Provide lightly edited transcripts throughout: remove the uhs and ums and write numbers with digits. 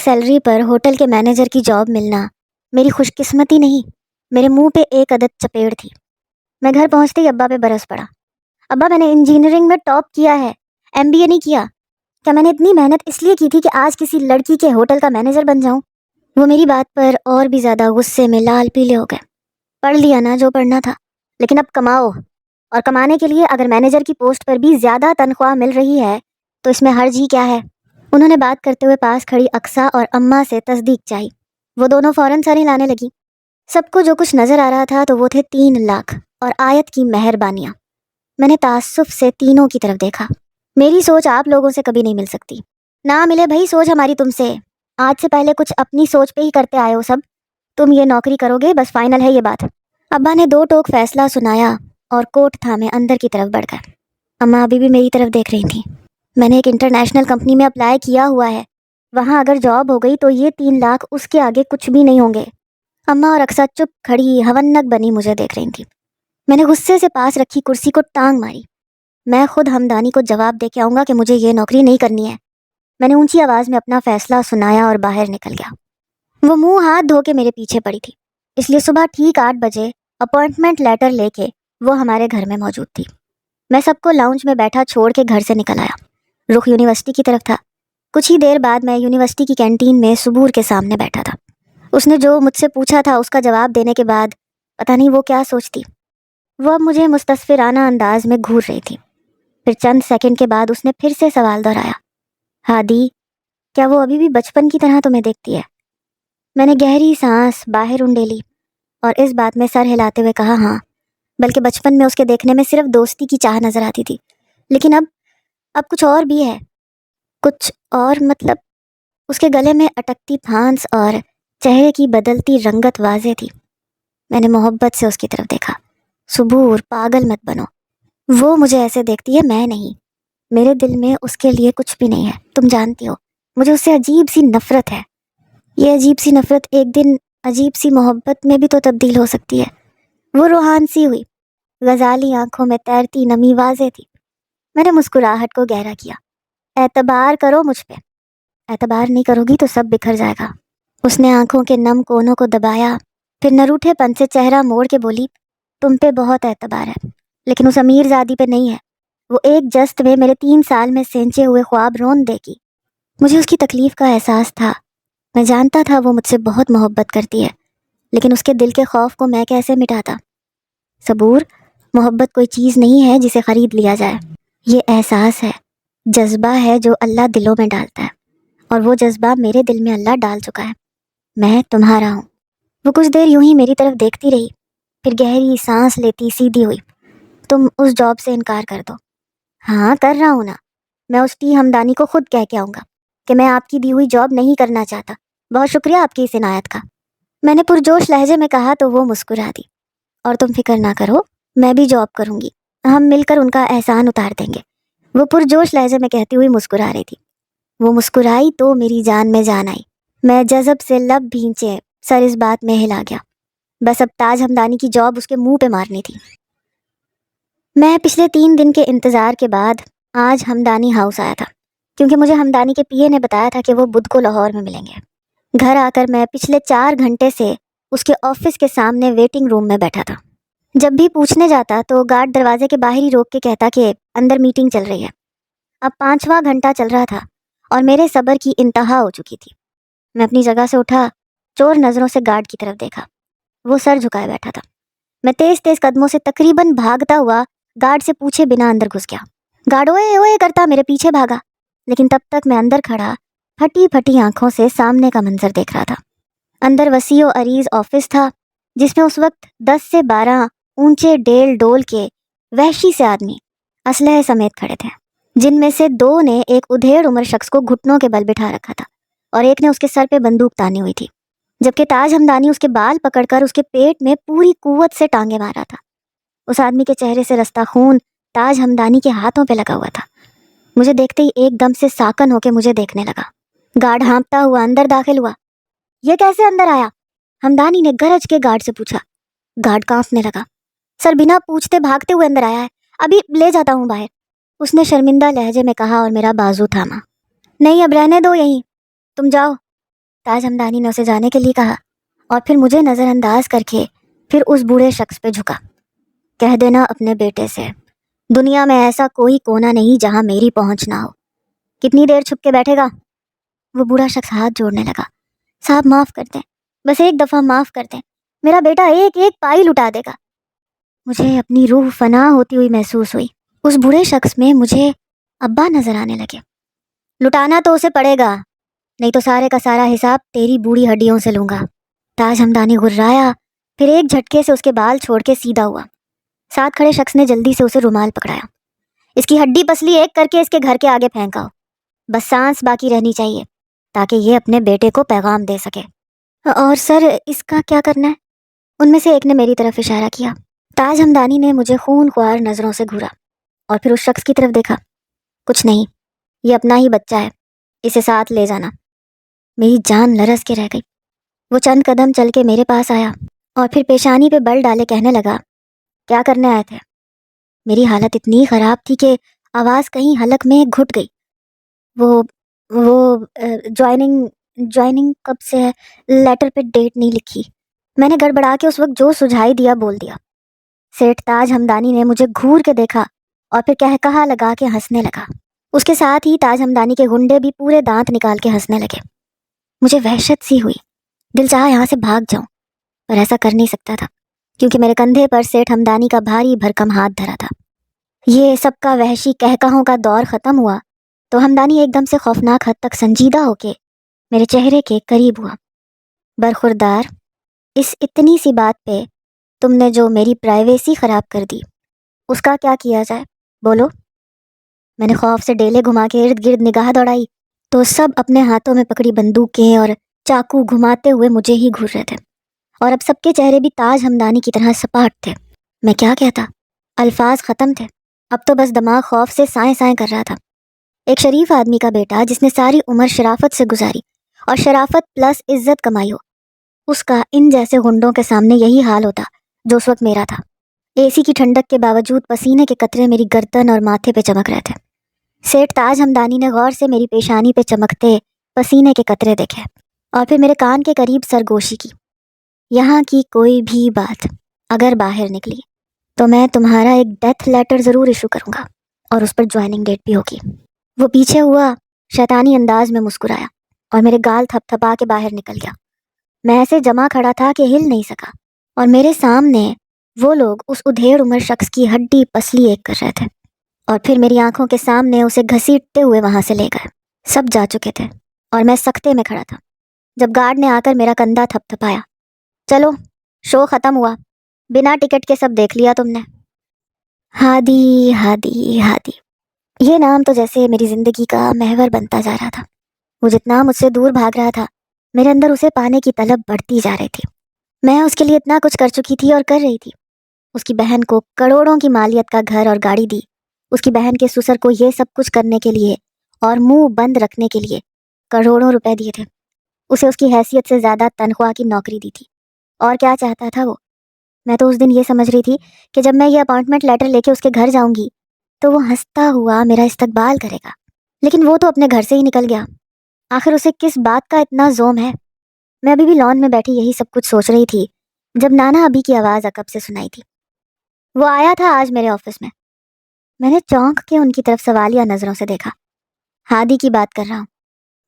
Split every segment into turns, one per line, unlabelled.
Salary پر hotel کے manager کی job ملنا میری خوش قسمتی نہیں، میرے منہ پہ ایک عدد چپیڑ تھی۔ میں گھر پہنچتے ہی ابا پہ برس پڑا۔ ابا، میں نے انجینئرنگ میں ٹاپ کیا ہے، MBA نہیں کیا۔ کیا میں نے اتنی محنت اس لیے کی تھی کہ آج کسی لڑکی کے ہوٹل کا مینیجر بن جاؤں؟ وہ میری بات پر اور بھی زیادہ غصے میں لال پیلے ہو گئے۔ پڑھ لیا نا جو پڑھنا تھا، لیکن اب کماؤ، اور کمانے کے لیے اگر مینیجر کی پوسٹ پر بھی زیادہ تنخواہ مل رہی ہے تو اس میں حرج ہی کیا ہے؟ انہوں نے بات کرتے ہوئے پاس کھڑی اقصیٰ اور اماں سے تصدیق چاہی۔ وہ دونوں فوراً سر ہلانے لگی۔ سب کو جو کچھ نظر آ رہا تھا تو وہ تھے 3 لاکھ اور آیت کی مہربانیاں۔ میں نے تعصب سے تینوں کی طرف دیکھا۔ میری سوچ آپ لوگوں سے کبھی نہیں مل سکتی، نہ ملے بھائی سوچ ہماری تم سے۔ آج سے پہلے کچھ اپنی سوچ پہ ہی کرتے آئے ہو سب۔ تم یہ نوکری کرو گے، بس فائنل ہے یہ بات۔ ابا نے 2 ٹوک فیصلہ سنایا اور کوٹ تھامے اندر کی طرف بڑھ گئے۔ اماں ابھی بھی میری طرف دیکھ رہی تھیں۔ میں نے ایک انٹرنیشنل کمپنی میں اپلائی کیا ہوا ہے، وہاں اگر جاب ہو گئی تو یہ 3 لاکھ اس کے آگے کچھ بھی نہیں ہوں گے۔ اماں اور اقصیٰ چپ کھڑی ہونک بنی مجھے دیکھ رہی تھیں۔ میں نے غصے سے پاس رکھی کرسی کو ٹانگ ماری۔ میں خود ہمدانی کو جواب دے کے آؤں گا کہ مجھے یہ نوکری نہیں کرنی ہے۔ میں نے اونچی آواز میں اپنا فیصلہ سنایا اور باہر نکل گیا۔ وہ منہ ہاتھ دھو کے میرے پیچھے پڑی تھی، اس لیے صبح ٹھیک 8 بجے اپوائنٹمنٹ لیٹر لے کے وہ ہمارے گھر میں موجود تھی۔ میں سب کو لاؤنج میں بیٹھا چھوڑ کے گھر سے نکل آیا۔ رخ یونیورسٹی کی طرف تھا۔ کچھ ہی دیر بعد میں یونیورسٹی کی کینٹین میں صبور کے سامنے بیٹھا تھا۔ اس نے جو مجھ سے پوچھا تھا اس کا جواب دینے کے بعد پتہ نہیں وہ کیا سوچتی۔ وہ اب مجھے مستصفرانہ انداز میں گھور رہی تھی۔ پھر چند سیکنڈ کے بعد اس نے پھر سے سوال دہرایا، ہادی، کیا وہ ابھی بھی بچپن کی طرح تمہیں دیکھتی ہے؟ میں نے گہری سانس باہر انڈیلی اور اس بات میں سر ہلاتے ہوئے کہا، ہاں، بلکہ بچپن میں اس کے دیکھنے میں صرف دوستی کی چاہ نظر آتی تھی، لیکن اب کچھ اور بھی ہے۔ کچھ اور مطلب؟ اس کے گلے میں اٹکتی پھانس اور چہرے کی بدلتی رنگت واضح تھی۔ میں نے محبت سے اس کی طرف دیکھا۔ صبور، پاگل مت بنو، وہ مجھے ایسے دیکھتی ہے، میں نہیں۔ میرے دل میں اس کے لیے کچھ بھی نہیں ہے، تم جانتی ہو۔ مجھے اس سے عجیب سی نفرت ہے۔ یہ عجیب سی نفرت ایک دن عجیب سی محبت میں بھی تو تبدیل ہو سکتی ہے۔ وہ روحان سی ہوئی، غزالی آنکھوں میں تیرتی نمی واضح تھی۔ میں نے مسکراہٹ کو گہرا کیا۔ اعتبار کرو مجھ پہ۔ اعتبار نہیں کرو گی تو سب بکھر جائے گا۔ اس نے آنکھوں کے نم کونوں کو دبایا، پھر نروٹھے پن سے چہرہ موڑ کے بولی، تم پہ بہت اعتبار ہے، لیکن اس امیر زادی پہ نہیں ہے۔ وہ ایک جست میں میرے 3 سال میں سینچے ہوئے خواب رون دے گی۔ مجھے اس کی تکلیف کا احساس تھا۔ میں جانتا تھا وہ مجھ سے بہت محبت کرتی ہے، لیکن اس کے دل کے خوف کو میں کیسے مٹاتا؟ صبور، محبت کوئی چیز نہیں ہے جسے خرید لیا جائے۔ یہ احساس ہے، جذبہ ہے جو اللہ دلوں میں ڈالتا ہے، اور وہ جذبہ میرے دل میں اللہ ڈال چکا ہے۔ میں تمہارا ہوں۔ وہ کچھ دیر یوں ہی میری طرف دیکھتی رہی، پھر گہری سانس لیتی سیدھی ہوئی۔ تم اس جاب سے انکار کر دو۔ ہاں، کر رہا ہوں نا۔ میں اس ٹی ہمدانی کو خود کہہ کے آؤں گا کہ میں آپ کی دی ہوئی جاب نہیں کرنا چاہتا۔ بہت شکریہ آپ کی اس عنایت کا، میں نے پرجوش لہجے میں کہا تو وہ مسکرا دی۔ اور تم فکر نہ کرو، میں بھی جاب کروں گی، ہم مل کر ان کا احسان اتار دیں گے، وہ پرجوش لہجے میں کہتی ہوئی مسکرا رہی تھی۔ وہ مسکرائی تو میری جان میں جان آئی۔ میں جذب سے لب بھینچے سر اس بات میں ہلا گیا، بس اب تاج ہمدانی کی جاب اس کے منہ پہ مارنی تھی۔ میں پچھلے 3 دن کے انتظار کے بعد آج ہمدانی ہاؤس آیا تھا، کیونکہ مجھے ہمدانی کے پی اے نے بتایا تھا کہ وہ بدھ کو لاہور میں ملیں گے۔ گھر آ کر میں پچھلے 4 گھنٹے سے اس کے آفس کے سامنے ویٹنگ روم میں بیٹھا تھا۔ جب بھی پوچھنے جاتا تو گارڈ دروازے کے باہر ہی روک کے کہتا کہ اندر میٹنگ چل رہی ہے۔ اب 5واں گھنٹہ چل رہا تھا اور میرے صبر کی انتہا ہو چکی تھی۔ میں اپنی جگہ سے اٹھا، چور نظروں سے گارڈ کی طرف دیکھا۔ وہ سر جھکائے بیٹھا تھا۔ میں تیز تیز قدموں سے تقریباً بھاگتا ہوا گارڈ سے پوچھے بنا اندر گھس گیا۔ گارڈ اوئے اوئے کرتا میرے پیچھے بھاگا، لیکن تب تک میں اندر کھڑا پھٹی پھٹی آنکھوں سے سامنے کا منظر دیکھ رہا تھا۔ اندر وسیع و عریض آفس تھا، جس میں اس وقت 10 سے 12 اونچے ڈیل ڈول کے وحشی سے آدمی اسلحے سمیت کھڑے تھے، جن میں سے 2 نے ایک ادھیڑ عمر شخص کو گھٹنوں کے بل بٹھا رکھا تھا اور ایک نے اس کے سر پہ بندوق تانی ہوئی تھی، جبکہ تاج ہمدانی اس کے بال پکڑ کر اس کے پیٹ میں پوری قوت سے ٹانگے مار رہا تھا۔ اس آدمی کے چہرے سے رستا خون تاج ہمدانی کے ہاتھوں پہ لگا ہوا تھا۔ مجھے دیکھتے ہی ایک دم سے ساکن ہو کے مجھے دیکھنے لگا۔ گارڈ ہانپتا ہوا اندر داخل ہوا۔ یہ کیسے اندر آیا؟ ہمدانی نے گرج کے گارڈ سے پوچھا۔ گارڈ کانپنے لگا۔ سر، بنا پوچھتے بھاگتے ہوئے اندر آیا ہے، ابھی لے جاتا ہوں باہر، اس نے شرمندہ لہجے میں کہا اور میرا بازو تھاما۔ نہیں، اب رہنے دو یہیں، تم جاؤ، تاج ہمدانی نے اسے جانے کے لیے کہا اور پھر مجھے نظر انداز کر کے پھر اس بوڑھے شخص پہ جھکا. کہہ دینا اپنے بیٹے سے دنیا میں ایسا کوئی کونا نہیں جہاں میری پہنچ نہ ہو. کتنی دیر چھپ کے بیٹھے گا؟ وہ بوڑھا شخص ہاتھ جوڑنے لگا. صاحب معاف کر دیں, بس ایک دفعہ معاف کر دیں, میرا بیٹا ایک ایک پائی لٹا دے گا. مجھے اپنی روح فنا ہوتی ہوئی محسوس ہوئی. اس بوڑھے شخص میں مجھے ابا نظر آنے لگے. لٹانا تو اسے پڑے گا, نہیں تو سارے کا سارا حساب تیری بوڑھی ہڈیوں سے لوں گا. تاج ہمدانی غرایا, پھر ایک جھٹکے سے اس کے بال چھوڑ کے سیدھا ہوا. ساتھ کھڑے شخص نے جلدی سے اسے رومال پکڑایا. اس کی ہڈی پسلی ایک کر کے اس کے گھر کے آگے پھینکاؤ, بس سانس باقی رہنی چاہیے تاکہ یہ اپنے بیٹے کو پیغام دے سکے. اور سر اس کا کیا کرنا ہے؟ ان میں سے ایک نے میری طرف اشارہ کیا. تاج ہمدانی نے مجھے خون خوار نظروں سے گھورا اور پھر اس شخص کی طرف دیکھا. کچھ نہیں, یہ اپنا ہی بچہ ہے, اسے ساتھ لے جانا. میری جان لرز کے رہ گئی. وہ چند قدم چل کے میرے پاس آیا اور پھر پیشانی پہ بل ڈالے کہنے لگا, کیا کرنے آئے تھے؟ میری حالت اتنی خراب تھی کہ آواز کہیں حلق میں گھٹ گئی. وہ جوائننگ کب سے ہے؟ لیٹر پہ ڈیٹ نہیں لکھی. میں نے گڑبڑا کے اس وقت جو سجھائی دیا بول دیا. سیٹھ تاج ہمدانی نے مجھے گھور کے دیکھا اور پھر کہا لگا کے ہنسنے لگا. اس کے ساتھ ہی تاج ہمدانی کے گنڈے بھی پورے دانت نکال کے ہنسنے لگے. مجھے وحشت سی ہوئی, دل چاہا یہاں سے بھاگ جاؤں, پر ایسا کر نہیں سکتا تھا کیونکہ میرے کندھے پر سیٹھ ہمدانی کا بھاری بھرکم ہاتھ دھرا تھا. یہ سب کا وحشی کہکہوں کا دور ختم ہوا تو ہمدانی ایک دم سے خوفناک حد تک سنجیدہ ہو کے میرے چہرے کے قریب ہوا. برخوردار, اس اتنی سی بات پہ تم نے جو میری پرائیویسی خراب کر دی, اس کا کیا کیا جائے بولو؟ میں نے خوف سے ڈیلے گھما کے ارد گرد نگاہ دوڑائی تو سب اپنے ہاتھوں میں پکڑی بندوقیں اور چاقو گھماتے ہوئے مجھے ہی گھور رہے تھے, اور اب سب کے چہرے بھی تاج ہمدانی کی طرح سپاٹ تھے. میں کیا کہتا؟ الفاظ ختم تھے. اب تو بس دماغ خوف سے سائیں سائیں کر رہا تھا. ایک شریف آدمی کا بیٹا جس نے ساری عمر شرافت سے گزاری اور شرافت پلس عزت کمائی ہو, اس کا ان جیسے غنڈوں کے سامنے یہی حال ہوتا جو اس وقت میرا تھا. اے سی کی ٹھنڈک کے باوجود پسینے کے قطرے میری گردن اور ماتھے پہ چمک رہے تھے. سیٹھ تاج ہمدانی نے غور سے میری پیشانی پہ چمکتے پسینے کے قطرے دیکھے اور پھر میرے کان کے قریب سرگوشی کی. یہاں کی کوئی بھی بات اگر باہر نکلی تو میں تمہارا ایک ڈیتھ لیٹر ضرور ایشو کروں گا, اور اس پر جوائننگ ڈیٹ بھی ہوگی. وہ پیچھے ہوا, شیطانی انداز میں مسکرایا اور میرے گال تھپ تھپا کے باہر نکل گیا. میں ایسے جمع کھڑا تھا کہ ہل نہیں سکا, اور میرے سامنے وہ لوگ اس ادھیڑ عمر شخص کی ہڈی پسلی ایک کر رہے تھے, اور پھر میری آنکھوں کے سامنے اسے گھسیٹتے ہوئے وہاں سے لے گئے. سب جا چکے تھے اور میں سکتے میں کھڑا تھا جب گارڈ نے آ کر میرا کندھا تھپ تھپایا. چلو, شو ختم ہوا, بنا ٹکٹ کے سب دیکھ لیا تم نے. ہادی ہادی ہادی, یہ نام تو جیسے میری زندگی کا محور بنتا جا رہا تھا. وہ جتنا مجھ سے دور بھاگ رہا تھا, میرے اندر اسے پانے کی طلب بڑھتی جا رہی تھی. میں اس کے لیے اتنا کچھ کر چکی تھی اور کر رہی تھی. اس کی بہن کو کروڑوں کی مالیت کا گھر اور گاڑی دی. اس کی بہن کے سسر کو یہ سب کچھ کرنے کے لیے اور منہ بند رکھنے کے لیے کروڑوں روپے دیے تھے. اسے اس کی حیثیت سے زیادہ تنخواہ کی نوکری دی تھی. اور کیا چاہتا تھا وہ؟ میں تو اس دن یہ سمجھ رہی تھی کہ جب میں یہ اپائنٹمنٹ لیٹر لے کے اس کے گھر جاؤں گی تو وہ ہنستا ہوا میرا استقبال کرے گا, لیکن وہ تو اپنے گھر سے ہی نکل گیا. آخر اسے کس بات کا اتنا زوم ہے؟ میں ابھی بھی لان میں بیٹھی یہی سب کچھ سوچ رہی تھی جب نانا ابھی کی آواز عقب سے سنائی تھی. وہ آیا تھا آج میرے آفس میں نے چونک کے ان کی طرف سوالیہ نظروں سے دیکھا. ہادی کی بات کر رہا ہوں.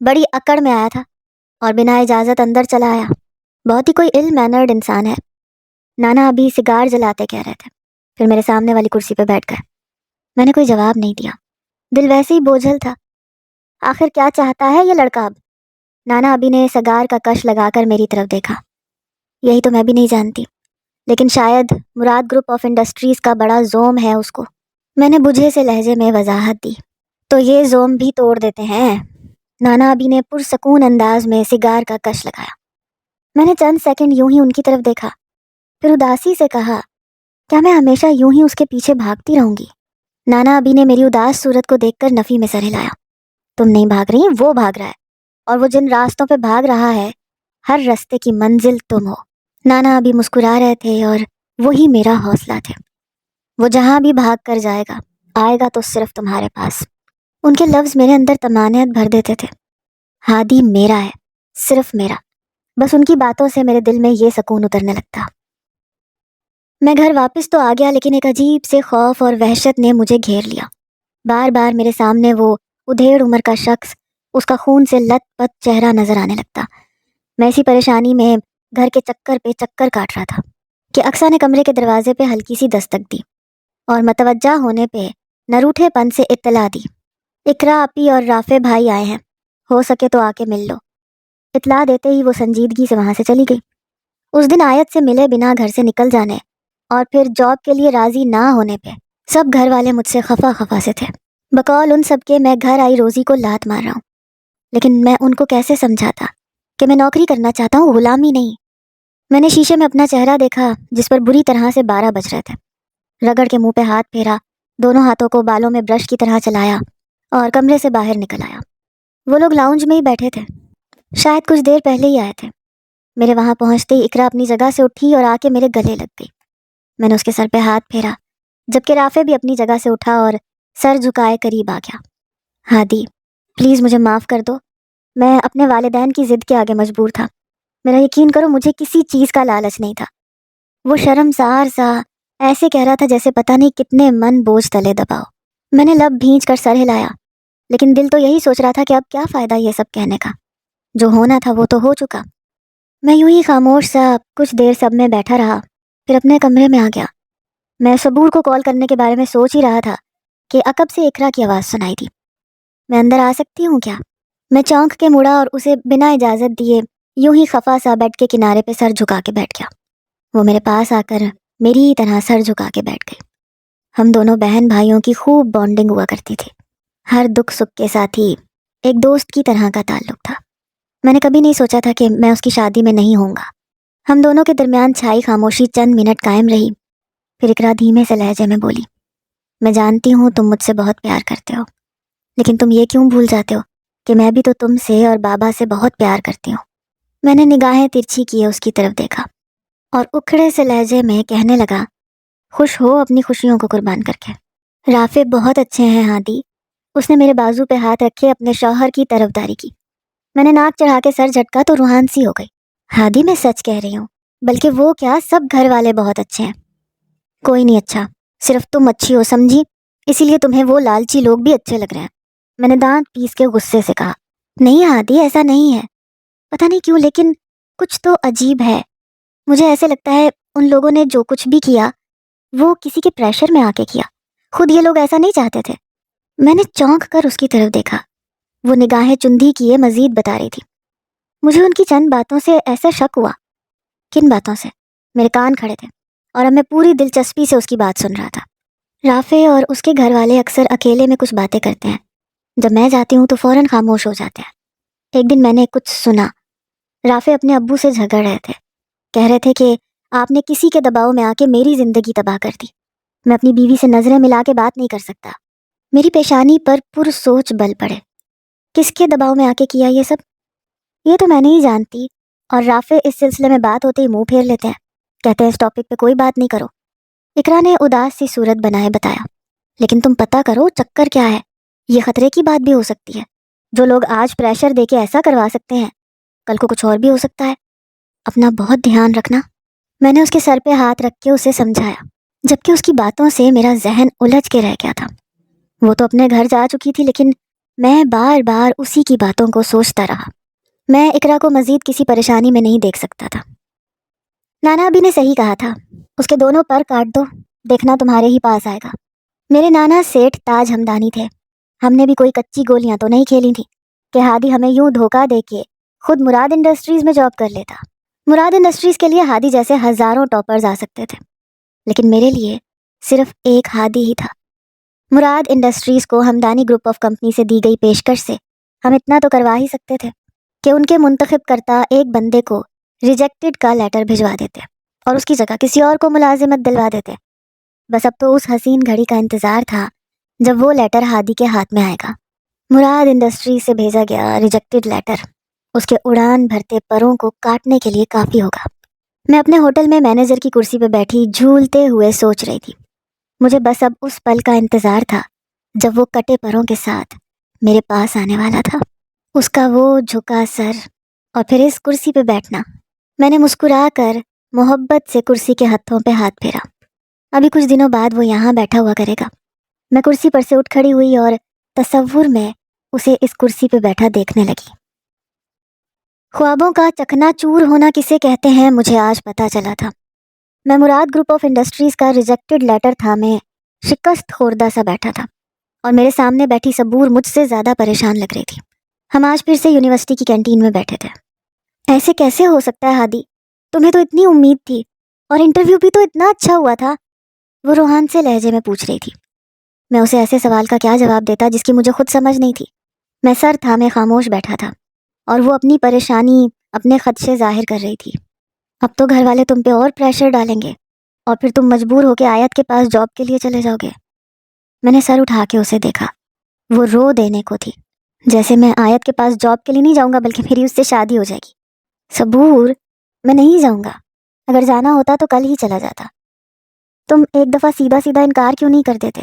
بڑی اکڑ میں آیا تھا اور بنا اجازت اندر چلا آیا. بہت ہی کوئی ill mannered انسان ہے. نانا ابھی سگار جلاتے کہہ رہے تھے, پھر میرے سامنے والی کرسی پہ بیٹھ گئے. میں نے کوئی جواب نہیں دیا, دل ویسے ہی بوجھل تھا. آخر کیا چاہتا ہے یہ لڑکا اب؟ نانا ابھی نے سگار کا کش لگا کر میری طرف دیکھا. یہی تو میں بھی نہیں جانتی, لیکن شاید مراد گروپ آف انڈسٹریز کا بڑا زوم ہے اس کو. میں نے بجھے سے لہجے میں وضاحت دی. تو یہ زوم بھی توڑ دیتے ہیں. نانا ابھی نے پرسکون انداز میں سگار کا کش لگایا. میں نے چند سیکنڈ یوں ہی ان کی طرف دیکھا, پھر اداسی سے کہا, کیا میں ہمیشہ یوں ہی اس کے پیچھے بھاگتی رہوں گی؟ نانا ابھی نے میری اداس صورت کو دیکھ کر نفی میں سر ہلایا. تم نہیں بھاگ رہی, وہ بھاگ رہا ہے, اور وہ جن راستوں پہ بھاگ رہا ہے ہر راستے کی منزل تم ہو. نانا ابھی مسکرا رہے تھے اور وہی میرا حوصلہ تھے. وہ جہاں بھی بھاگ کر جائے گا آئے گا تو صرف تمہارے پاس. ان کے لفظ میرے اندر طمانینت بھر دیتے تھے. ہادی میرا ہے, صرف میرا. بس ان کی باتوں سے میرے دل میں یہ سکون اترنے لگتا. میں گھر واپس تو آ گیا لیکن ایک عجیب سے خوف اور وحشت نے مجھے گھیر لیا. بار بار میرے سامنے وہ ادھیڑ عمر کا شخص، اس کا خون سے لت پت چہرہ نظر آنے لگتا. میں اسی پریشانی میں گھر کے چکر پہ چکر کاٹ رہا تھا کہ اقصیٰ نے کمرے کے دروازے پہ ہلکی سی دستک دی اور متوجہ ہونے پہ نروٹھے پن سے اطلاع دی. اقرا آپی اور رافع بھائی آئے ہیں، ہو سکے تو آ کے مل لو. اطلاع دیتے ہی وہ سنجیدگی سے وہاں سے چلی گئی. اس دن آیت سے ملے بنا گھر سے نکل جانے اور پھر جاب کے لیے راضی نہ ہونے پہ سب گھر والے مجھ سے خفا خفا سے تھے. بقول ان سب کے میں گھر آئی روزی کو لات مار رہا ہوں، لیکن میں ان کو کیسے سمجھاتا کہ میں نوکری کرنا چاہتا ہوں، غلامی نہیں. میں نے شیشے میں اپنا چہرہ دیکھا جس پر بری طرح سے 12 بج رہے تھے. رگڑ کے منہ پہ ہاتھ پھیرا، دونوں ہاتھوں کو بالوں میں برش کی طرح چلایا اور کمرے سے باہر نکل آیا. وہ لوگ لاؤنج میں ہی بیٹھے تھے، شاید کچھ دیر پہلے ہی آئے تھے. میرے وہاں پہنچتے ہی اقرا اپنی جگہ سے اٹھی اور آ کے میرے گلے لگ گئی. میں نے اس کے سر پہ ہاتھ پھیرا جبکہ رافع بھی اپنی جگہ سے اٹھا اور سر جھکائے قریب آ گیا. ہادی پلیز مجھے معاف کر دو، میں اپنے والدین کی ضد کے آگے مجبور تھا. میرا یقین کرو مجھے کسی چیز کا لالچ نہیں تھا. وہ شرمسار سا ایسے کہہ رہا تھا جیسے پتہ نہیں کتنے من بوجھ تلے دباؤ. میں نے لب بھینچ کر سر ہلایا لیکن دل تو یہی سوچ رہا تھا کہ اب کیا فائدہ یہ سب کہنے کا، جو ہونا تھا وہ تو ہو چکا. میں یوں ہی خاموش سا کچھ دیر سب میں بیٹھا رہا، پھر اپنے کمرے میں آ گیا. میں صبور کو کال کرنے کے بارے میں سوچ ہی رہا تھا کہ عقب سے اقرا کی آواز سنائی دی. میں اندر آ سکتی ہوں کیا؟ میں چونک کے مڑا اور اسے بنا اجازت دیے یوں ہی خفا سا بیڈ کے کنارے پہ سر جھکا کے بیٹھ گیا. وہ میرے پاس آ کر میری ہی طرح سر جھکا کے بیٹھ گئی. ہم دونوں بہن بھائیوں کی خوب بانڈنگ ہوا کرتی تھی. ہر دکھ سکھ کے ساتھ ہی ایک دوست کی طرح کا تعلق تھا. میں نے کبھی نہیں سوچا تھا کہ میں اس کی شادی میں نہیں ہوں گا. ہم دونوں کے درمیان چھائی خاموشی چند منٹ قائم رہی. پھر اقرا دھیمے سے لہجے میں بولی، میں جانتی ہوں تم مجھ سے بہت پیار کرتے ہو، لیکن تم یہ کیوں بھول جاتے ہو کہ میں بھی تو تم سے اور بابا سے بہت پیار کرتی ہوں. میں نے نگاہیں ترچھی کیے اس کی طرف دیکھا اور اکھڑے سے لہجے میں کہنے لگا، خوش ہو اپنی خوشیوں کو قربان کر کے. رافع بہت اچھے ہیں ہادی. اس نے میرے بازو پہ ہاتھ رکھے اپنے شوہر کی طرفداری کی. میں نے ناک چڑھا کے سر جھٹکا تو روحان سی ہو گئی. ہادی میں سچ کہہ رہی ہوں، بلکہ وہ کیا سب گھر والے بہت اچھے ہیں. کوئی نہیں اچھا، صرف تم اچھی ہو سمجھی، اسی لیے تمہیں وہ لالچی لوگ بھی اچھے لگ رہے ہیں. میں نے دانت پیس کے غصے سے کہا. نہیں ہادی ایسا نہیں ہے، پتہ نہیں کیوں لیکن کچھ تو عجیب ہے. مجھے ایسے لگتا ہے ان لوگوں نے جو کچھ بھی کیا وہ کسی کے پریشر میں آ کے کیا، خود یہ لوگ ایسا نہیں چاہتے تھے. میں نے چونک کر اس کی طرف دیکھا. وہ نگاہیں چندھی کیے مزید بتا رہی تھی. مجھے ان کی چند باتوں سے ایسا شک ہوا. کن باتوں سے؟ میرے کان کھڑے تھے اور اب میں پوری دلچسپی سے اس کی بات سن رہا تھا. رافع اور اس کے گھر والے اکثر اکیلے میں کچھ باتیں کرتے ہیں، جب میں جاتی ہوں تو فوراً خاموش ہو جاتے ہیں. ایک دن میں نے کچھ سنا. رافع اپنے ابو سے جھگڑ رہے تھے، کہہ رہے تھے کہ آپ نے کسی کے دباؤ میں آ کے میری زندگی تباہ کر دی. میں اپنی بیوی سے نظریں ملا کے بات نہیں کر سکتا. میری پیشانی پر پر سوچ بل پڑے. کس کے دباؤ میں آ کے کیا یہ سب؟ یہ تو میں نہیں جانتی. اور رافع اس سلسلے میں بات ہوتے ہی منہ پھیر لیتے ہیں، کہتے ہیں اس ٹاپک پہ کوئی بات نہیں کرو. اقرا نے اداس سی صورت بنائے بتایا، لیکن تم پتہ کرو چکر کیا ہے. یہ خطرے کی بات بھی ہو سکتی ہے. جو لوگ آج پریشر دے کے ایسا کروا سکتے ہیں کل کو کچھ اور بھی ہو سکتا ہے. اپنا بہت دھیان رکھنا. میں نے اس کے سر پہ ہاتھ رکھ کے اسے سمجھایا، جبکہ اس کی باتوں سے میرا ذہن الجھ کے رہ گیا تھا. وہ تو اپنے گھر جا چکی تھی لیکن میں بار بار اسی کی باتوں کو سوچتا رہا. میں اقرا کو مزید کسی پریشانی میں نہیں دیکھ سکتا تھا. نانا ابھی نے صحیح کہا تھا، اس کے دونوں پر کاٹ دو، دیکھنا تمہارے ہی پاس آئے گا. میرے نانا سیٹھ تاج ہمدانی تھے. ہم نے بھی کوئی کچی گولیاں تو نہیں کھیلی تھیں کہ ہادی ہمیں یوں دھوکہ دے کے خود مراد انڈسٹریز میں جاب کر لیتا. مراد انڈسٹریز کے لیے ہادی جیسے ہزاروں ٹاپرز آ سکتے تھے، لیکن میرے لیے صرف ایک ہادی ہی تھا. مراد انڈسٹریز کو ہمدانی گروپ آف کمپنی سے دی گئی پیشکش سے ہم اتنا تو کروا ہی سکتے تھے کہ ان کے منتخب کرتا ایک بندے کو ریجیکٹڈ کا لیٹر بھجوا دیتے اور اس کی جگہ کسی اور کو ملازمت دلوا دیتے. بس اب تو اس حسین گھڑی کا انتظار تھا جب وہ لیٹر ہادی کے ہاتھ میں آئے گا. مراد انڈسٹریز سے بھیجا گیا ریجیکٹڈ لیٹر اس کے اڑان بھرتے پروں کو کاٹنے کے لیے کافی ہوگا. میں اپنے ہوٹل میں مینیجر کی کرسی پہ بیٹھی جھولتے ہوئے سوچ رہی تھی. مجھے بس اب اس پل کا انتظار تھا جب وہ کٹے پروں کے ساتھ میرے پاس آنے والا تھا. اس کا وہ جھکا سر، اور پھر اس کرسی پہ بیٹھنا۔ میں نے مسکرا کر محبت سے کرسی کے ہتھوں پہ ہاتھ پھیرا۔ ابھی کچھ دنوں بعد وہ یہاں بیٹھا ہوا کرے گا۔ میں کرسی پر سے اٹھ کھڑی ہوئی اور تصور میں اسے اس کرسی پہ بیٹھا دیکھنے لگی۔ خوابوں کا چکنا چور ہونا کسے کہتے ہیں مجھے آج پتہ چلا تھا۔ میں مراد گروپ آف انڈسٹریز کا ریجیکٹڈ لیٹر تھا میں شکست خوردہ سا بیٹھا تھا، اور میرے سامنے بیٹھی صبور مجھ سے زیادہ پریشان لگ رہی تھی۔ ہم آج پھر سے یونیورسٹی کی کینٹین میں بیٹھے تھے۔ ایسے کیسے ہو سکتا ہے ہادی؟ تمہیں تو اتنی امید تھی، اور انٹرویو بھی تو اتنا اچھا ہوا تھا، وہ روحان سے لہجے میں پوچھ رہی تھی۔ میں اسے ایسے سوال کا کیا جواب دیتا جس کی مجھے خود سمجھ نہیں تھی۔ میں سر تھامے خاموش بیٹھا تھا، اور وہ اپنی پریشانی، اپنے خدشے ظاہر کر رہی تھی۔ اب تو گھر والے تم پہ اور پریشر ڈالیں گے، اور پھر تم مجبور ہو کے آیت کے پاس جاب کے لیے چلے جاؤ گے۔ میں نے سر اٹھا کے اسے دیکھا۔ وہ رو دینے کو تھی، جیسے میں آیت کے پاس جاب کے لیے نہیں جاؤں گا بلکہ میری اس سے شادی ہو جائے گی۔ صبور، میں نہیں جاؤں گا، اگر جانا ہوتا تو کل ہی چلا جاتا۔ تم ایک دفعہ سیدھا سیدھا انکار کیوں نہیں کر دیتے؟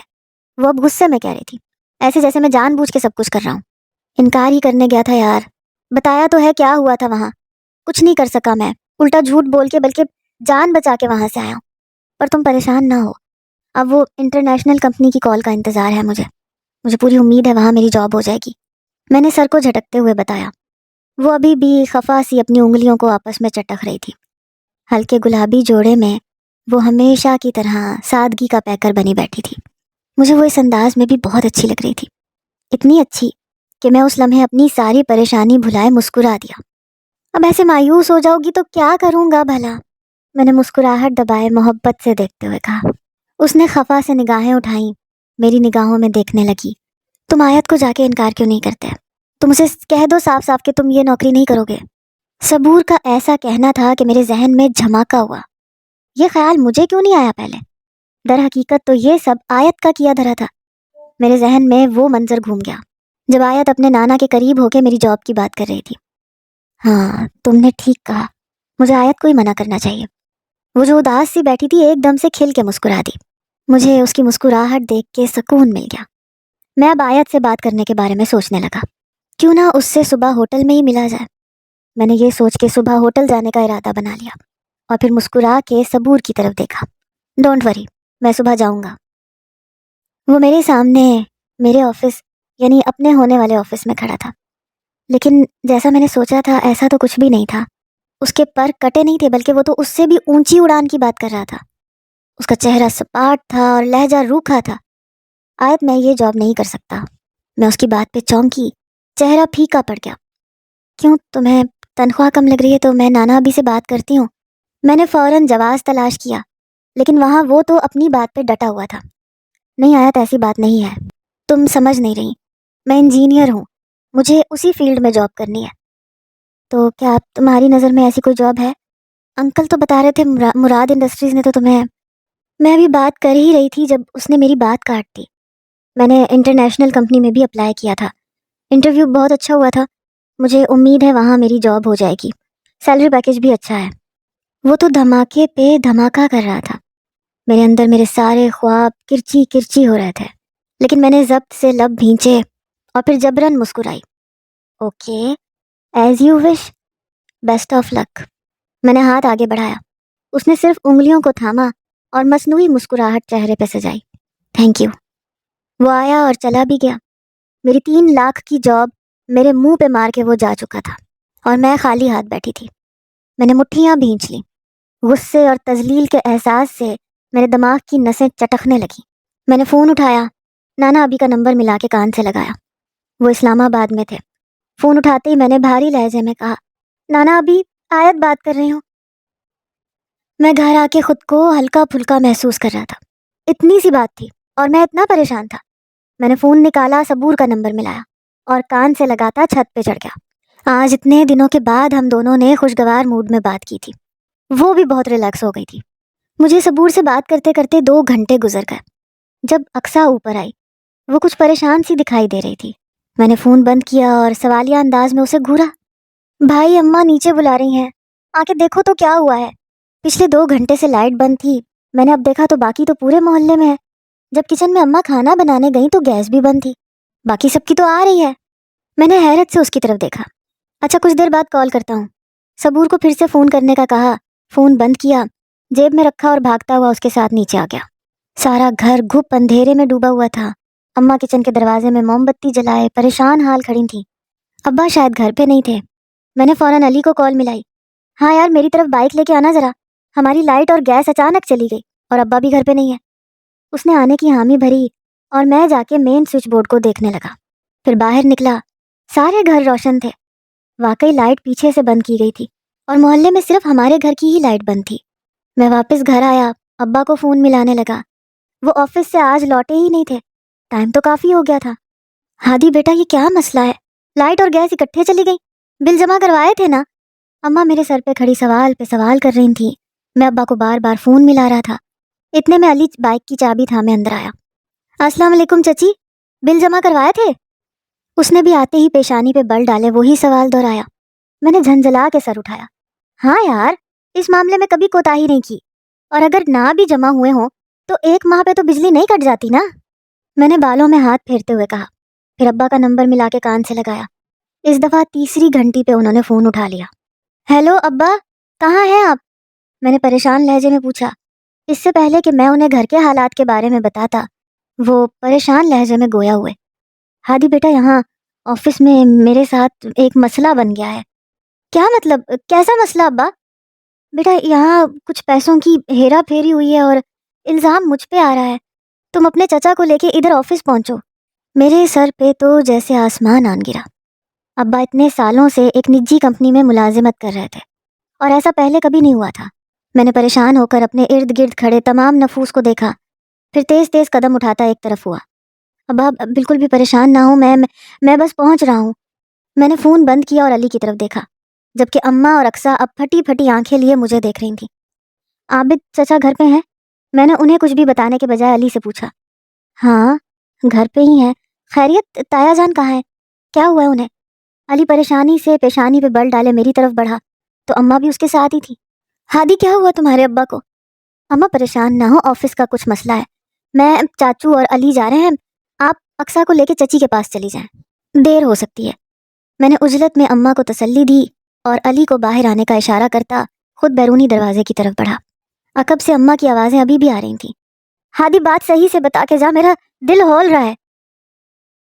وہ اب غصے میں کہہ رہی تھی، ایسے جیسے میں جان بوجھ کے سب کچھ کر رہا ہوں۔ انکار ہی کرنے گیا تھا یار، بتایا تو ہے کیا ہوا تھا وہاں۔ کچھ نہیں کر سکا میں، الٹا جھوٹ بول کے بلکہ جان بچا کے وہاں سے آیا ہوں۔ پر تم پریشان نہ ہو، اب وہ انٹرنیشنل کمپنی کی کال کا انتظار ہے مجھے پوری امید ہے وہاں میری جاب ہو جائے گی، میں نے سر کو جھٹکتے ہوئے بتایا۔ وہ ابھی بھی خفا سی اپنی انگلیوں کو آپس میں چٹک رہی تھی۔ ہلکے گلابی جوڑے میں وہ ہمیشہ کی طرح سادگی کا پیکر بنی بیٹھی تھی۔ مجھے وہ اس انداز میں بھی بہت اچھی لگ رہی تھی، اتنی اچھی کہ میں اس لمحے اپنی ساری پریشانی بھلائے مسکرا دیا۔ اب ایسے مایوس ہو جاؤ گی تو کیا کروں گا بھلا؟ میں نے مسکراہٹ دبائے محبت سے دیکھتے ہوئے کہا۔ اس نے خفا سے نگاہیں اٹھائیں، میری نگاہوں میں دیکھنے لگی۔ تم آیت کو جا کے انکار کیوں نہیں کرتے؟ تم اسے کہہ دو صاف صاف کہ تم یہ نوکری نہیں کرو گے۔ صبور کا ایسا کہنا تھا کہ میرے ذہن میں جھماکا ہوا۔ یہ خیال مجھے کیوں نہیں آیا پہلے؟ در حقیقت تو یہ سب آیت کا کیا دھرا تھا۔ میرے ذہن میں وہ منظر گھوم گیا جب آیت اپنے نانا کے قریب ہو کے میری جاب کی بات کر رہی تھی۔ ہاں، تم نے ٹھیک کہا، مجھے آیت کو ہی منع کرنا چاہیے۔ وہ جو اداس سی بیٹھی تھی ایک دم سے کھل کے مسکرا دی۔ مجھے اس کی مسکراہٹ دیکھ کے سکون مل گیا۔ میں اب آیت سے بات کرنے کے بارے میں سوچنے لگا، کیوں نہ اس سے صبح ہوٹل میں ہی ملا جائے۔ میں نے یہ سوچ کے صبح ہوٹل جانے کا ارادہ بنا لیا، اور پھر مسکرا کے صبور کی طرف دیکھا۔ ڈونٹ وری، میں صبح جاؤں گا۔ وہ میرے سامنے میرے آفس یعنی اپنے ہونے والے آفس میں کھڑا تھا، لیکن جیسا میں نے سوچا تھا ایسا تو کچھ بھی نہیں تھا۔ اس کے پر کٹے نہیں تھے، بلکہ وہ تو اس سے بھی اونچی اڑان کی بات کر رہا تھا۔ اس کا چہرہ سپاٹ تھا اور لہجہ روکھا تھا۔ آیت، میں یہ جاب نہیں کر سکتا۔ میں اس کی بات پہ چونکی، چہرہ پھیکا پڑ گیا۔ کیوں، تمہیں تنخواہ کم لگ رہی ہے تو میں نانا ابھی سے بات کرتی ہوں۔ میں نے فوراً جواز تلاش کیا، لیکن وہاں وہ تو اپنی بات پہ ڈٹا ہوا تھا۔ نہیں آیت، ایسی بات نہیں ہے، تم سمجھ نہیں رہی۔ میں انجینئر ہوں، مجھے اسی فیلڈ میں جاب کرنی ہے۔ تو کیا تمہاری نظر میں ایسی کوئی جاب ہے؟ انکل تو بتا رہے تھے مراد انڈسٹریز نے تو تمہیں… میں ابھی بات کر ہی رہی تھی جب اس نے میری بات کاٹ دی۔ میں نے انٹرنیشنل کمپنی میں بھی اپلائی کیا تھا، انٹرویو بہت اچھا ہوا تھا، مجھے امید ہے وہاں میری جاب ہو جائے گی، سیلری پیکیج بھی اچھا ہے۔ وہ تو دھماکے پہ دھماکہ کر رہا تھا۔ میرے اندر میرے سارے خواب کرچی کرچی ہو رہے تھے، لیکن میں نے ضبط سے لب بھینچے اور پھر جبراً مسکرائی۔ Okay, as you wish, best of luck. میں نے ہاتھ آگے بڑھایا، اس نے صرف انگلیوں کو تھاما اور مصنوعی مسکراہٹ چہرے پہ سجائی۔ Thank you. وہ آیا اور چلا بھی گیا۔ میری 3 لاکھ کی جاب میرے منہ پہ مار کے وہ جا چکا تھا، اور میں خالی ہاتھ بیٹھی تھی۔ میں نے مٹھیاں بھینچ لیں، غصے اور تذلیل کے احساس سے میرے دماغ کی نسیں چٹکنے لگیں۔ میں نے فون اٹھایا، نانا ابھی کا نمبر ملا کے کان سے لگایا۔ وہ اسلام آباد میں تھے۔ فون اٹھاتے ہی میں نے بھاری لہجے میں کہا، نانا ابھی آیت بات کر رہی ہوں۔ میں گھر آ کے خود کو ہلکا پھلکا محسوس کر رہا تھا۔ اتنی سی بات تھی اور میں اتنا پریشان تھا۔ میں نے فون نکالا، صبور کا نمبر ملایا اور کان سے لگاتا چھت پہ چڑھ گیا۔ آج اتنے دنوں کے بعد ہم دونوں نے خوشگوار موڈ میں بات کی تھی۔ وہ بھی بہت ریلیکس ہو گئی تھی۔ مجھے صبور سے بات کرتے کرتے 2 گھنٹے گزر گئے۔ جب اقصیٰ اوپر آئی، وہ کچھ پریشان سی دکھائی دے رہی تھی۔ میں نے فون بند کیا اور سوالیہ انداز میں اسے گھورا، بھائی اماں نیچے بلا رہی ہیں، آ کے دیکھو تو کیا ہوا ہے۔ پچھلے 2 گھنٹے سے لائٹ بند تھی، میں نے اب دیکھا تو باقی تو پورے محلے میں ہے۔ جب کچن میں اماں کھانا بنانے گئیں تو گیس بھی بند تھی، باقی سب کی تو آ رہی ہے۔ میں نے حیرت سے اس کی طرف دیکھا۔ اچھا کچھ دیر بعد کال کرتا ہوں۔ صبور کو پھر سے فون کرنے کا کہا، فون بند کیا، جیب میں رکھا اور بھاگتا ہوا اس کے ساتھ نیچے آ گیا۔ سارا گھر گھپ اندھیرے میں ڈوبا ہوا تھا۔ اماں کچن کے دروازے میں موم بتی جلائے پریشان حال کھڑی تھیں۔ ابا شاید گھر پہ نہیں تھے۔ میں نے فوراً علی کو کال ملائی، ہاں یار میری طرف بائک لے کے آنا ذرا، ہماری لائٹ اور گیس اچانک چلی گئی اور ابا بھی گھر پہ نہیں ہے۔ اس نے آنے کی حامی بھری اور میں جا کے مین سوئچ بورڈ کو دیکھنے لگا۔ پھر باہر نکلا، سارے گھر روشن تھے۔ واقعی لائٹ پیچھے سے بند کی گئی تھی اور محلے میں صرف ہمارے گھر کی ہی لائٹ بند تھی۔ میں واپس گھر آیا، ابا کو فون ملانے لگا۔ وہ آفس سے آج لوٹے ہی نہیں تھے، ٹائم تو کافی ہو گیا تھا۔ ہادی بیٹا یہ کیا مسئلہ ہے؟ لائٹ اور گیس اکٹھے چلی گئی؟ بل جمع کروائے تھے نا؟ اماں میرے سر پہ کھڑی سوال پہ سوال کر رہی تھیں۔ میں ابا کو بار بار فون ملا رہا تھا۔ اتنے میں علی بائک کی چابی تھامے اندر آیا۔ السلام علیکم چچی، بل جمع کروائے تھے؟ اس نے بھی آتے ہی پیشانی پہ بل ڈالے وہی سوال دہرایا۔ میں نے جھنجھلا کے سر اٹھایا۔ ہاں یار اس معاملے میں کبھی کوتاہی نہیں کی، اور اگر نہ بھی جمع ہوئے ہوں تو ایک ماہ پہ تو بجلی نہیں کٹ جاتی نا؟ میں نے بالوں میں ہاتھ پھیرتے ہوئے کہا، پھر ابا کا نمبر ملا کے کان سے لگایا۔ اس دفعہ تیسری گھنٹی پہ انہوں نے فون اٹھا لیا۔ ہیلو ابا، کہاں ہیں آپ؟ میں نے پریشان لہجے میں پوچھا۔ اس سے پہلے کہ میں انہیں گھر کے حالات کے بارے میں بتاتا، وہ پریشان لہجے میں گویا ہوئے۔ ہادی بیٹا یہاں آفس میں میرے ساتھ ایک مسئلہ بن گیا ہے۔ کیا مطلب؟ کیسا مسئلہ ابا؟ بیٹا یہاں کچھ پیسوں کی ہیرا پھیری ہوئی ہے اور الزام مجھ پہ آ رہا ہے۔ تم اپنے چچا کو لے کے ادھر آفس پہنچو۔ میرے سر پہ تو جیسے آسمان آن گرا۔ ابا اتنے سالوں سے ایک نجی کمپنی میں ملازمت کر رہے تھے اور ایسا پہلے کبھی نہیں ہوا تھا۔ میں نے پریشان ہو کر اپنے ارد گرد کھڑے تمام نفوس کو دیکھا، پھر تیز تیز قدم اٹھاتا ایک طرف ہوا۔ ابا بالکل بھی پریشان نہ ہو، میں بس پہنچ رہا ہوں۔ میں نے فون بند کیا اور علی کی طرف دیکھا، جبکہ اماں اور اقصیٰ اب پھٹی پھٹی آنکھیں لیے مجھے دیکھ رہی تھیں۔ عابد چچا گھر پہ ہیں؟ میں نے انہیں کچھ بھی بتانے کے بجائے علی سے پوچھا۔ ہاں گھر پہ ہی ہیں۔ خیریت؟ تایا جان کہاں ہے؟ کیا ہوا ہے انہیں؟ علی پریشانی سے پیشانی پہ بل ڈالے میری طرف بڑھا تو اماں بھی اس کے ساتھ ہی تھی۔ ہادی کیا ہوا تمہارے ابا کو؟ اماں پریشان نہ ہو، آفس کا کچھ مسئلہ ہے، میں چاچو اور علی جا رہے ہیں، آپ اقصیٰ کو لے کے چچی کے پاس چلی جائیں، دیر ہو سکتی ہے۔ میں نے عجلت میں اماں کو تسلی دی اور علی کو باہر آنے کا اشارہ کرتا خود بیرونی دروازے کی طرف بڑھا۔ عقب سے اماں کی آوازیں ابھی بھی آ رہی تھیں، ہادی بات صحیح سے بتا کے جا، میرا دل ہول رہا ہے۔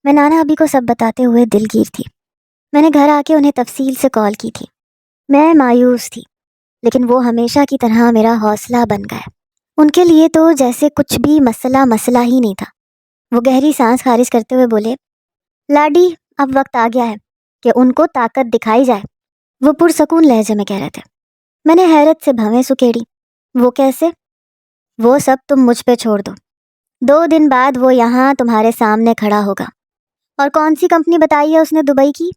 میں نانا ابھی کو سب بتاتے ہوئے دلگیر تھی۔ میں نے گھر آ کے انہیں تفصیل سے کال کی تھی۔ میں مایوس تھی، لیکن وہ ہمیشہ کی طرح میرا حوصلہ بن گئے۔ ان کے لیے تو جیسے کچھ بھی مسئلہ ہی نہیں تھا۔ وہ گہری سانس خارج کرتے ہوئے بولے، لاڈی اب وقت آ گیا ہے کہ ان کو طاقت دکھائی جائے، وہ پرسکون لہجے میں کہہ رہے تھے۔ میں نے حیرت سے بھویں سکیڑی، وہ کیسے؟ وہ سب تم مجھ پہ چھوڑ دو، 2 دن بعد وہ یہاں تمہارے سامنے کھڑا ہوگا۔ اور کون سی کمپنی بتائی ہے اس نے دبئی کی؟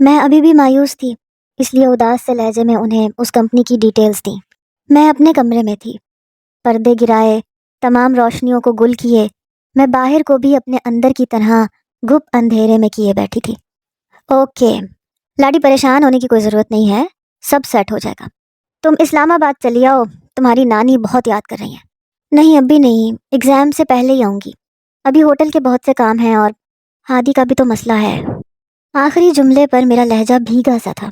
میں ابھی بھی مایوس تھی، اس لیے اداس سے لہجے میں انہیں اس کمپنی کی ڈیٹیلز دیں۔ میں اپنے کمرے میں تھی، پردے گرائے، تمام روشنیوں کو گل کیے، میں باہر کو بھی اپنے اندر کی طرح گھپ اندھیرے میں کیے بیٹھی تھی۔ اوکے لاڈی، پریشان ہونے کی کوئی ضرورت نہیں ہے، سب سیٹ ہو جائے گا۔ تم اسلام آباد چلی آؤ، تمہاری نانی بہت یاد کر رہی ہیں۔ نہیں ابھی نہیں، ایگزام سے پہلے ہی آؤں گی، ابھی ہوٹل کے بہت سے کام ہیں اور ہادی کا بھی تو مسئلہ ہے۔ آخری جملے پر میرا لہجہ بھیگا سا تھا۔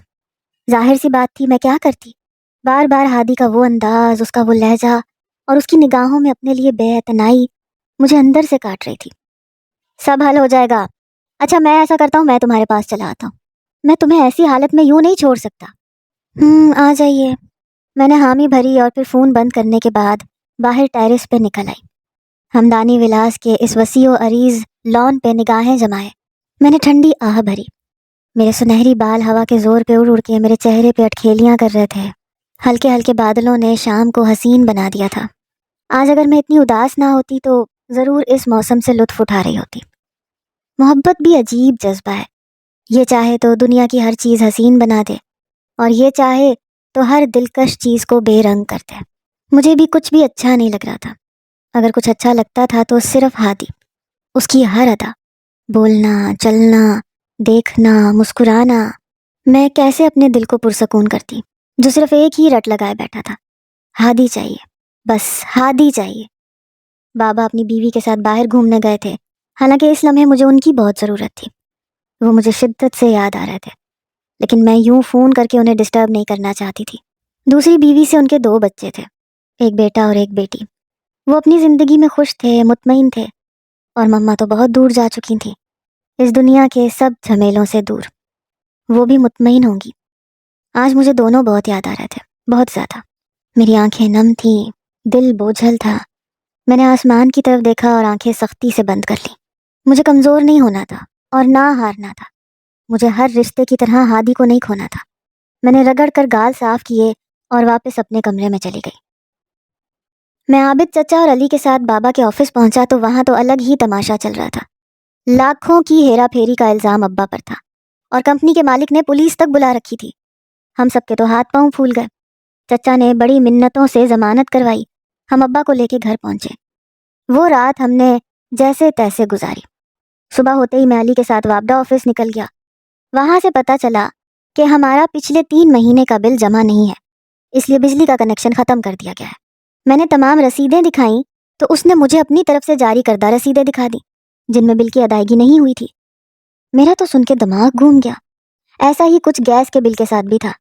ظاہر سی بات تھی، میں کیا کرتی؟ بار بار ہادی کا وہ انداز، اس کا وہ لہجہ اور اس کی نگاہوں میں اپنے لیے بے اعتنائی مجھے اندر سے کاٹ رہی تھی۔ سب حل ہو جائے گا۔ اچھا میں ایسا کرتا ہوں، میں تمہارے پاس چلا آتا ہوں، میں تمہیں ایسی حالت میں یوں نہیں چھوڑ سکتا۔ آ جائیے۔ میں نے حامی بھری اور پھر فون بند کرنے کے بعد باہر ٹیرس پہ نکل آئی۔ ہمدانی ولاس کے اس وسیع و عریض لان پہ نگاہیں جمائے میں نے ٹھنڈی آہ بھری۔ میرے سنہری بال ہوا کے زور پہ اڑ اڑ کے میرے چہرے پہ اٹکھیلیاں کر رہے تھے۔ ہلکے ہلکے بادلوں نے شام کو حسین بنا دیا تھا۔ آج اگر میں اتنی اداس نہ ہوتی تو ضرور اس موسم سے لطف اٹھا رہی ہوتی۔ محبت بھی عجیب جذبہ ہے، یہ چاہے تو دنیا کی ہر چیز حسین بنا دے اور یہ چاہے تو ہر دلکش چیز کو بے رنگ کر دے۔ مجھے بھی کچھ بھی اچھا نہیں لگ رہا تھا۔ اگر کچھ اچھا لگتا تھا تو صرف ہادی، اس کی ہر ادا، بولنا، چلنا، دیکھنا، مسکرانا۔ میں کیسے اپنے دل کو پرسکون کرتی جو صرف ایک ہی رٹ لگائے بیٹھا تھا، ہادی چاہیے، بس ہادی چاہیے۔ بابا اپنی بیوی کے ساتھ باہر گھومنے گئے تھے، حالانکہ اس لمحے مجھے ان کی بہت ضرورت تھی۔ وہ مجھے شدت سے یاد آ رہے تھے، لیکن میں یوں فون کر کے انہیں ڈسٹرب نہیں کرنا چاہتی تھی۔ دوسری بیوی سے ان کے 2 بچے تھے، ایک بیٹا اور ایک بیٹی۔ وہ اپنی زندگی میں خوش تھے، مطمئن تھے، اور مما تو بہت دور جا چکی تھیں، اس دنیا کے سب جھمیلوں سے دور۔ وہ بھی مطمئن ہوں گی۔ آج مجھے دونوں بہت یاد آ رہے تھے، بہت زیادہ۔ میری آنکھیں نم تھیں، دل بوجھل تھا۔ میں نے آسمان کی طرف دیکھا اور آنکھیں سختی سے بند کر لیں۔ مجھے کمزور نہیں ہونا تھا اور نہ ہارنا تھا۔ مجھے ہر رشتے کی طرح ہادی کو نہیں کھونا تھا۔ میں نے رگڑ کر گال صاف کیے اور واپس اپنے کمرے میں چلی گئی۔ میں عابد چچا اور علی کے ساتھ بابا کے آفس پہنچا تو وہاں تو الگ ہی تماشا چل رہا تھا۔ لاکھوں کی ہیرا پھیری کا الزام ابا پر تھا، اور کمپنی کے مالک نے پولیس تک بلا رکھی تھی۔ ہم سب کے تو ہاتھ پاؤں پھول گئے۔ چچا نے بڑی منتوں سے ضمانت کروائی۔ ہم ابا کو لے کے گھر پہنچے۔ وہ رات ہم نے جیسے تیسے گزاری۔ صبح ہوتے ہی میں علی کے ساتھ وابڈا آفس نکل گیا۔ وہاں سے پتہ چلا کہ ہمارا پچھلے 3 مہینے کا بل جمع نہیں ہے، اس لیے بجلی کا کنیکشن ختم کر دیا گیا ہے۔ میں نے تمام رسیدیں دکھائیں تو اس نے مجھے اپنی طرف سے جاری کردہ رسیدیں دکھا دی جن میں بل کی ادائیگی نہیں ہوئی تھی۔ میرا تو سن کے دماغ گھوم گیا۔ ایسا ہی کچھ گیس کے بل کے ساتھ بھی تھا۔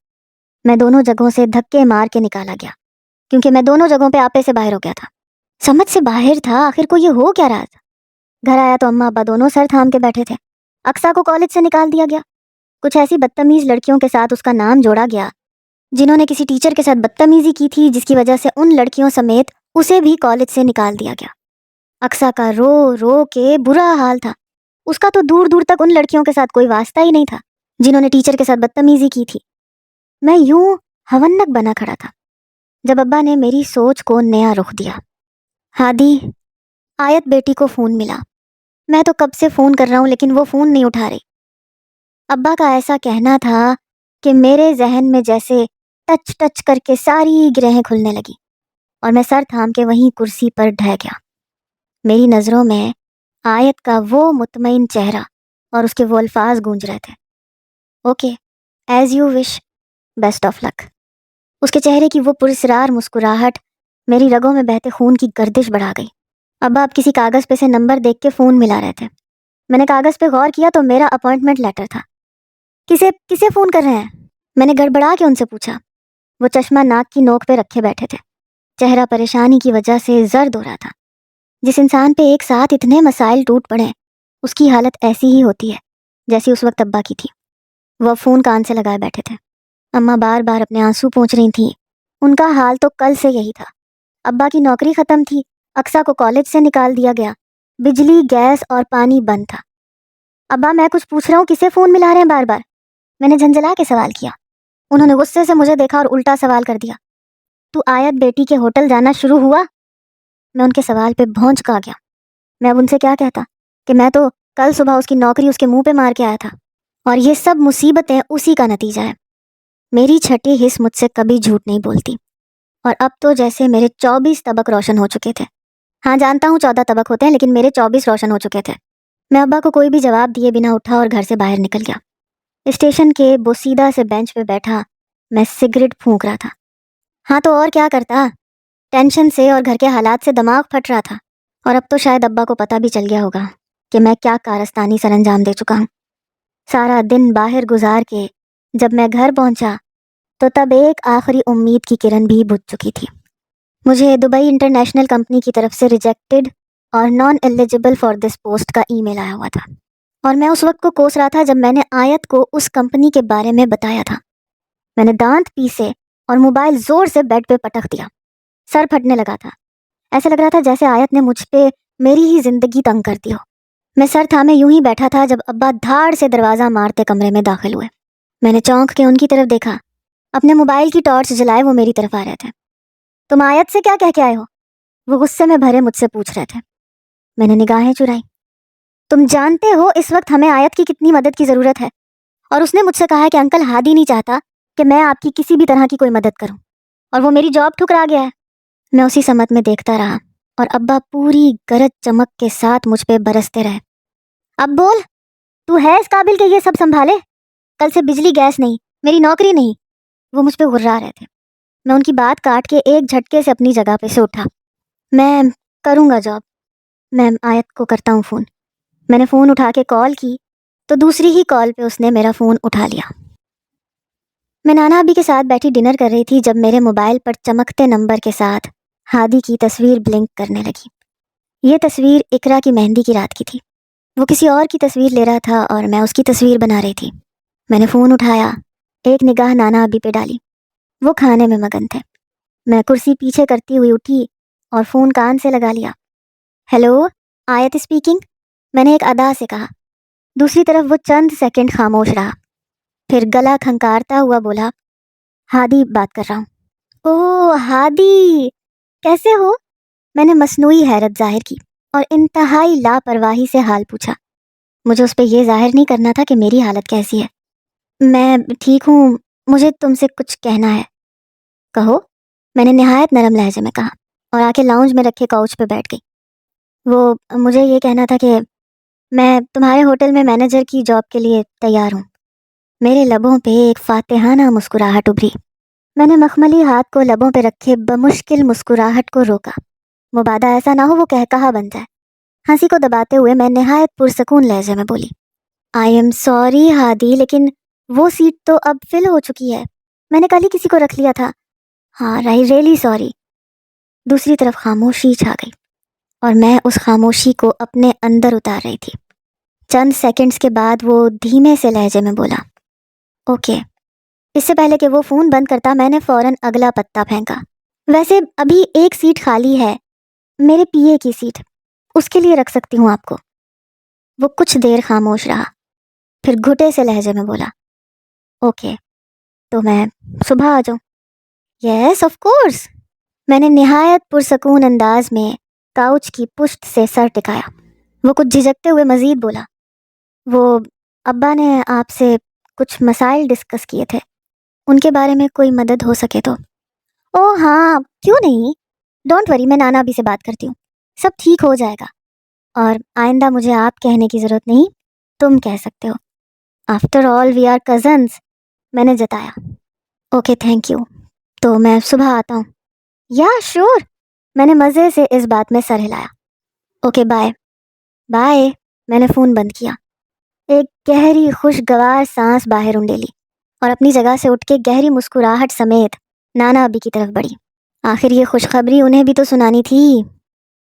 میں دونوں جگہوں سے دھکے مار کے نکالا گیا، کیونکہ میں دونوں جگہوں پہ آپے سے باہر ہو گیا تھا۔ سمجھ سے باہر تھا آخر کو یہ ہو کیا رہا تھا۔ گھر آیا تو اماں ابا دونوں سر تھام کے بیٹھے تھے۔ اقصیٰ کو کالج سے نکال دیا گیا۔ کچھ ایسی بدتمیز لڑکیوں کے ساتھ اس کا نام جوڑا گیا جنہوں نے کسی ٹیچر کے ساتھ بدتمیزی کی تھی، جس کی وجہ سے ان لڑکیوں سمیت اسے بھی کالج سے نکال دیا گیا۔ اقصیٰ کا رو رو کے برا حال تھا۔ اس کا تو دور دور تک ان لڑکیوں کے ساتھ کوئی واسطہ ہی نہیں تھا جنہوں نے ٹیچر کے ساتھ بدتمیزی کی تھی۔ میں یوں ہونک بنا کھڑا تھا جب ابا نے میری سوچ کو نیا رخ دیا۔ ہادی، آیت بیٹی کو فون ملا۔ میں تو کب سے فون کر رہا ہوں لیکن وہ فون نہیں اٹھا رہی۔ ابا کا ایسا کہنا تھا کہ میرے ذہن میں جیسے ٹچ ٹچ کر کے ساری گرہیں کھلنے لگی، اور میں سر تھام کے وہیں کرسی پر ڈھہ گیا۔ میری نظروں میں آیت کا وہ مطمئن چہرہ اور اس کے وہ الفاظ گونج رہے تھے، okay, as you wish, best of luck. اس کے چہرے کی وہ پراسرار مسکراہٹ میری رگوں میں بہتے خون کی گردش بڑھا گئی۔ ابا اب کسی کاغذ پہ سے نمبر دیکھ کے فون ملا رہے تھے۔ میں نے کاغذ پہ غور کیا تو میرا اپوائنٹمنٹ لیٹر تھا۔ کسے فون کر رہے ہیں؟ میں نے گڑبڑا کے ان سے پوچھا۔ وہ چشمہ ناک کی نوک پہ رکھے بیٹھے تھے۔ چہرہ پریشانی کی وجہ سے زرد ہو رہا تھا۔ جس انسان پہ ایک ساتھ اتنے مسائل ٹوٹ پڑے اس کی حالت ایسی ہی ہوتی ہے جیسی اس وقت ابا کی تھی۔ وہ فون کان سے لگائے بیٹھے تھے۔ اماں بار بار اپنے آنسو پونچھ رہی تھیں۔ ان کا حال تو کل سے یہی تھا۔ ابا کی نوکری ختم تھی، اقصیٰ کو کالج سے نکال دیا گیا، بجلی، گیس اور پانی بند تھا۔ ابا، میں کچھ پوچھ رہا ہوں، کسے فون ملا رہے ہیں بار بار؟ میں نے جھنجھلا کے سوال کیا۔ انہوں نے غصے سے مجھے دیکھا اور الٹا سوال کر دیا، تو آیت بیٹی کے ہوٹل جانا شروع ہوا؟ میں ان کے سوال پہ بھونچ کا گیا۔ میں اب ان سے کیا کہتا کہ میں تو کل صبح اس کی نوکری اس کے منہ پہ مار کے آیا تھا، اور یہ سب مصیبتیں اسی کا نتیجہ ہے۔ میری چھٹی حص مجھ سے کبھی جھوٹ نہیں بولتی، اور اب تو جیسے میرے 24 طبق روشن ہو چکے تھے۔ ہاں جانتا ہوں 14 طبق ہوتے ہیں، لیکن میرے 24 روشن ہو چکے تھے۔ میں ابا کو کوئی بھی جواب دیے بنا اٹھا اور گھر سے باہر نکل گیا۔ اسٹیشن کے بوسیدہ سے بینچ پہ بیٹھا میں سگریٹ پھونک رہا تھا۔ ہاں تو اور کیا کرتا، ٹینشن سے اور گھر کے حالات سے دماغ پھٹ رہا تھا، اور اب تو شاید ابا کو پتہ بھی چل گیا ہوگا کہ میں کیا کارستانی سر انجام دے چکا ہوں۔ سارا دن باہر گزار کے جب میں گھر پہنچا تو تب ایک آخری امید کی کرن بھی بجھ چکی تھی۔ مجھے دبئی انٹرنیشنل کمپنی کی طرف سے ریجیکٹڈ اور naan eligible for this post کا ای میل آیا ہوا تھا، اور میں اس وقت کو کوس رہا تھا جب میں نے آیت کو اس کمپنی کے بارے میں بتایا تھا۔ میں نے دانت پیسے اور موبائل زور سے بیڈ پہ پٹک دیا۔ سر پھٹنے لگا تھا۔ ایسا لگ رہا تھا جیسے آیت نے مجھ پہ میری ہی زندگی تنگ کر دی ہو۔ میں سر تھامے یوں ہی بیٹھا تھا جب ابا دھاڑ سے دروازہ مارتے کمرے میں داخل ہوئے۔ میں نے چونک کے ان کی طرف دیکھا۔ اپنے موبائل کی ٹارچ جلائے وہ میری طرف آ رہے تھے۔ تم آیت سے کیا کہہ کے آئے ہو؟ وہ غصے میں بھرے مجھ سے پوچھ رہے تھے۔ میں نے نگاہیں چرائی۔ تم جانتے ہو اس وقت ہمیں آیت کی کتنی مدد کی ضرورت ہے، اور اس نے مجھ سے کہا ہے کہ انکل ہادی نہیں چاہتا کہ میں آپ کی کسی بھی طرح کی کوئی مدد کروں، اور وہ میری جاب ٹھکرا گیا ہے۔ میں اسی سمت میں دیکھتا رہا اور ابا پوری گرج چمک کے ساتھ مجھ پہ برستے رہے۔ اب بول، تو ہے اس قابل کہ یہ سب سنبھالے؟ کل سے بجلی، گیس نہیں، میری نوکری نہیں۔ وہ مجھ پہ غرا رہے تھے۔ میں ان کی بات کاٹ کے ایک جھٹکے سے اپنی جگہ پہ سے اٹھا۔ میں کروں گا جاب، میں آیت کو کرتا ہوں فون۔ میں نے فون اٹھا کے کال کی تو دوسری ہی کال پہ اس نے میرا فون اٹھا لیا۔ میں نانا ابی کے ساتھ بیٹھی ڈنر کر رہی تھی جب میرے موبائل پر چمکتے نمبر کے ساتھ ہادی کی تصویر بلنک کرنے لگی۔ یہ تصویر اقرا کی مہندی کی رات کی تھی۔ وہ کسی اور کی تصویر لے رہا تھا اور میں اس کی تصویر بنا رہی تھی۔ میں نے فون اٹھایا، ایک نگاہ نانا ابی پہ ڈالی۔ وہ کھانے میں مگن تھے۔ میں کرسی پیچھے کرتی ہوئی اٹھی اور فون کان سے لگا لیا۔ ہیلو، آیت اسپیکنگ، میں نے ایک ادا سے کہا۔ دوسری طرف وہ چند سیکنڈ خاموش رہا، پھر گلا کھنکارتا ہوا بولا، ہادی بات کر رہا ہوں۔ اوہ ہادی، کیسے ہو؟ میں نے مصنوعی حیرت ظاہر کی اور انتہائی لاپرواہی سے حال پوچھا۔ مجھے اس پہ یہ ظاہر نہیں کرنا تھا کہ میری حالت کیسی ہے۔ میں ٹھیک ہوں، مجھے تم سے کچھ کہنا ہے۔ کہو، میں نے نہایت نرم لہجے میں کہا اور آ کے لاؤنج میں رکھے کاؤچ پہ بیٹھ گئی۔ وہ مجھے یہ کہنا تھا کہ میں تمہارے ہوٹل میں مینیجر کی جاب کے لیے تیار ہوں۔ میرے لبوں پہ ایک فاتحانہ مسکراہٹ ابھری۔ میں نے مخملی ہاتھ کو لبوں پہ رکھے بمشکل مسکراہٹ کو روکا۔ مبادہ ایسا نہ ہو وہ کہا بن جائے۔ ہنسی کو دباتے ہوئے میں نہایت پرسکون لہجے میں بولی، آئی ایم سوری ہادی، لیکن وہ سیٹ تو اب فل ہو چکی ہے۔ میں نے کل ہی کسی کو رکھ لیا تھا۔ ہاں، ریئلی سوری۔ دوسری طرف خاموشی چھا گئی اور میں اس خاموشی کو اپنے اندر اتار رہی تھی۔ چند سیکنڈز کے بعد وہ دھیمے سے لہجے میں بولا، اوکے۔ اس سے پہلے کہ وہ فون بند کرتا میں نے فوراً اگلا پتا پھینکا، ویسے ابھی ایک سیٹ خالی ہے، میرے پی اے کی سیٹ، اس کے لیے رکھ سکتی ہوں آپ کو۔ وہ کچھ دیر خاموش رہا، پھر گھٹے سے لہجے میں بولا، اوکے، تو میں صبح آ جاؤں؟ Yes of course. میں نے نہایت پرسکون انداز میں کاؤچ کی پشت سے سر ٹکایا۔ وہ کچھ جھجکتے ہوئے مزید بولا، وہ ابا نے آپ سے کچھ مسائل ڈسکس کیے تھے، ان کے بارے میں کوئی مدد ہو سکے تو۔ او ہاں، کیوں نہیں، ڈونٹ وری، میں نانا ابی سے بات کرتی ہوں، سب ٹھیک ہو جائے گا۔ اور آئندہ مجھے آپ کہنے کی ضرورت نہیں، تم کہہ سکتے ہو، after all we are cousins, میں نے جتایا۔ اوکے تھینک یو، تو میں صبح آتا ہوں۔ یا شور، میں نے مزے سے اس بات میں سر ہلایا۔ Okay bye. بائے، میں نے فون بند کیا۔ ایک گہری خوشگوار سانس باہر انڈیلی اور اپنی جگہ سے اٹھ کے گہری مسکراہٹ سمیت نانا ابی کی طرف بڑھی۔ آخر یہ خوشخبری انہیں بھی تو سنانی تھی۔